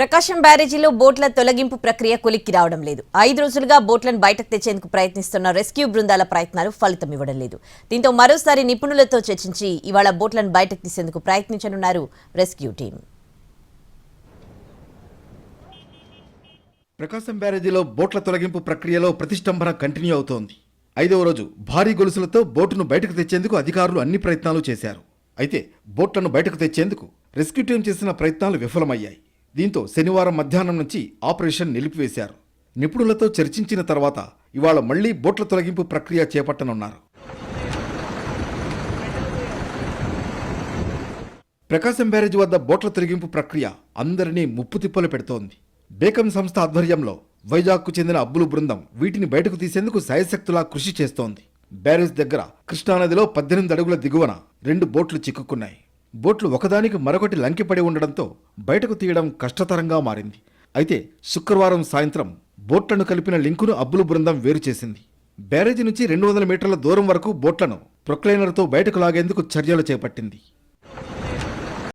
ప్రకాశం బ్యారేజీలో బోట్ల తొలగింపు ప్రక్రియ కొలిక్కి రావడం లేదు. 5 రోజులుగా బోట్లను బయటకు తెచ్చేందుకు ప్రయత్నిస్తున్న రెస్క్యూ బృందాల ప్రయత్నాలు ఫలితం ఇవ్వడం లేదు. దీంతో మరోసారి నిపుణులతో చర్చించి ఇవాళ బోట్లను బయటకు తీసేందుకు ప్రయత్నించనున్నారు రెస్క్యూ టీం. ప్రకాశం బ్యారేజీలో బోట్ల తొలగింపు ప్రక్రియలో ప్రతిష్టంభన కంటిన్యూ అవుతోంది. 5వ రోజు భారీ గొలుసులతో బోటును బయటకు తెచ్చేందుకు అధికారులు అన్ని ప్రయత్నాలు చేశారు. అయితే బోట్లను బయటకు తెచ్చేందుకు రెస్క్యూ టీం చేసిన ప్రయత్నాలు విఫలమయ్యాయి. దీంతో శనివారం మధ్యాహ్నం నుంచి ఆపరేషన్ నిలిపివేశారు. నిపుణులతో చర్చించిన తర్వాత ఇవాళ మళ్లీ బోట్ల తొలగింపు ప్రక్రియ చేపట్టనున్నారు. ప్రకాశం బ్యారేజీ వద్ద బోట్ల తొలగింపు ప్రక్రియ అందరినీ ముప్పుతిప్పలు పెడుతోంది. బేకన్ సంస్థ ఆధ్వర్యంలో వైజాగ్కు చెందిన అబ్బులు బృందం వీటిని బయటకు తీసేందుకు శాయశక్తులా కృషి చేస్తోంది. బ్యారేజ్ దగ్గర కృష్ణానదిలో 18 అడుగుల దిగువన 2 బోట్లు చిక్కుకున్నాయి. బోట్లు ఒకదానికి మరొకటి లంకిపడి ఉండడంతో బయటకు తీయడం కష్టతరంగా మారింది. అయితే శుక్రవారం సాయంత్రం బోట్లను కలిపిన లింకును అబ్బులు బృందం వేరు చేసింది. బ్యారేజీ నుంచి 200 మీటర్ల దూరం వరకు బోట్లను ప్రొక్లైనర్తో బయటకు లాగేందుకు చర్యలు చేపట్టింది.